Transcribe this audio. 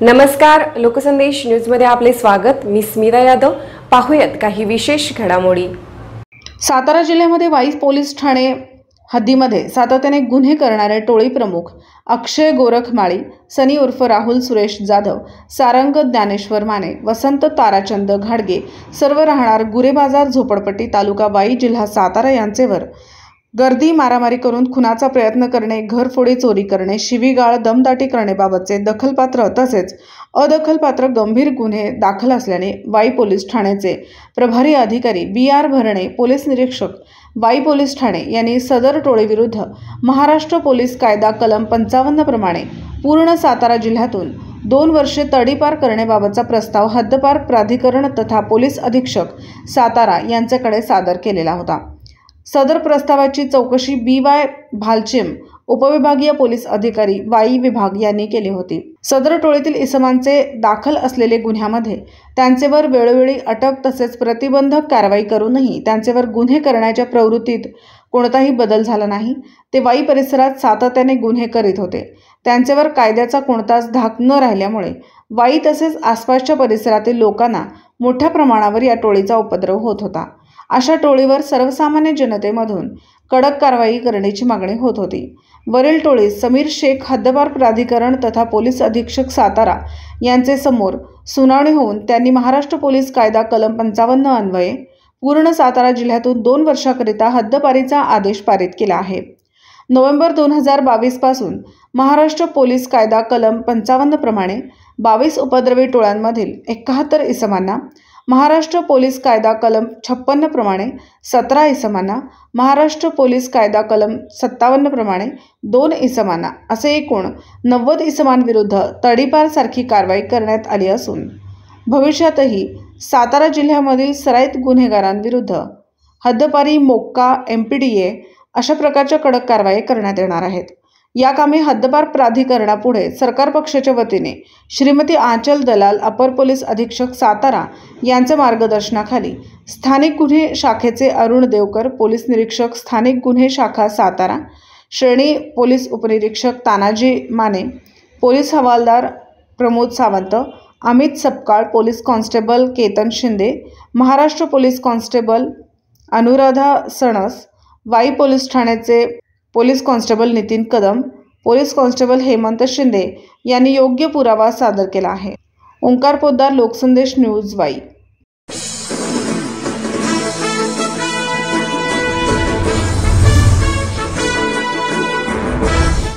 नमस्कार, लोकसंदेश न्यूजमध्ये आपले स्वागत। मी स्मिता यादव। पाहूयात काही विशेष घडामोडी। सातारा जिल्ह्यामध्ये वाई पोलीस ठाणे हद्दीमध्ये सातत्याने गुन्हे करणारे टोळी प्रमुख अक्षय गोरखमाळी, सनी उर्फ राहुल सुरेश जाधव, सारंग ज्ञानेश्वर माने, वसंत ताराचंद घाडगे सर्व राहणार गुरे बाजार झोपडपट्टी तालुका वाई जिल्हा सातारा यांचेवर गर्दी मारामारी करून खुनाचा प्रयत्न करणे, घरफोडी चोरी करणे, शिवीगाळ दमदाटी करण्याबाबतचे दखलपात्र तसेच अदखलपात्र गंभीर गुन्हे दाखल असल्याने वाई पोलीस ठाण्याचे प्रभारी अधिकारी BR भरणे, पोलीस निरीक्षक वाई पोलीस ठाणे यांनी सदर टोळीविरुद्ध महाराष्ट्र पोलीस कायदा कलम 55 प्रमाणे पूर्ण सातारा जिल्ह्यातून 2 वर्षे तडीपार करण्याबाबतचा प्रस्ताव हद्दपार प्राधिकरण तथा पोलीस अधीक्षक सातारा यांच्याकडे सादर केलेला होता। सदर प्रस्तावाची चौकशी BY भालचेम उपविभागीय पोलीस अधिकारी वाई विभाग यांनी केली होती। सदर टोळीतील इसमांचे दाखल असलेले गुन्ह्यामध्ये त्यांचेवर वेळोवेळी अटक तसेच प्रतिबंधक कारवाई करूनही त्यांचेवर गुन्हे करण्याच्या प्रवृत्तीत कोणताही बदल झाला नाही। ते वाई परिसरात सातत्याने गुन्हे करीत होते। त्यांचेवर कायद्याचा कोणताच धाक न राहिल्यामुळे वाई तसेच आसपासच्या परिसरातील लोकांना मोठ्या प्रमाणावर या टोळीचा उपद्रव होत होता। अशा टोळीवर सर्वसामान्य जनतेमधून कडक कारवाई करण्याची मागणी होत होती। वरील टोळी समीर शेख हद्दपार प्राधिकरण तथा पोलीस अधीक्षक सातारा यांचे समोर सुनावणी होऊन त्यांनी महाराष्ट्र पोलीस कायदा कलम 55 अन्वये पूर्ण सातारा जिल्ह्यातून 2 वर्षाकरिता हद्दपारीचा आदेश पारित केला आहे। नोव्हेंबर 2022 पासून महाराष्ट्र पोलीस कायदा कलम 55 प्रमाणे 22 उपद्रवी टोळ्यांमधील 71 इसमांना, महाराष्ट्र पोलीस कायदा कलम 56 प्रमाणे 17 इसमांना, महाराष्ट्र पोलीस कायदा कलम 57 प्रमाणे 2 इसमांना असे एकूण 90 इसमांविरुद्ध तडीपार सारखी कारवाई करण्यात आली असून भविष्यातही सातारा जिल्ह्यामधील सराईत गुन्हेगारांविरुद्ध हद्दपारी, मोक्का, MPDA अशा प्रकारच्या कडक कारवाई करण्यात येणार आहेत। या कामी हद्दपार प्राधिकरणापुढे सरकार पक्षाच्या वतीने श्रीमती आंचल दलाल, अपर पोलीस अधीक्षक सातारा यांच्या मार्गदर्शनाखाली स्थानिक गुन्हे शाखेचे अरुण देवकर, पोलीस निरीक्षक स्थानिक गुन्हे शाखा सातारा, श्रेणी पोलीस उपनिरीक्षक तानाजी माने, पोलीस हवालदार Pramod Sawant, Amit Sapkal, police constable Ketan Shinde, Maharashtra police constable Anuradha Sanas, Wai police ठाण्याचे police constable Nitin Kadam, police constable Hemant Shinde यांनी योग्य पुरावा सादर केला आहे। ओंकार पोद्दार, लोकसंदेश न्यूज, वाई।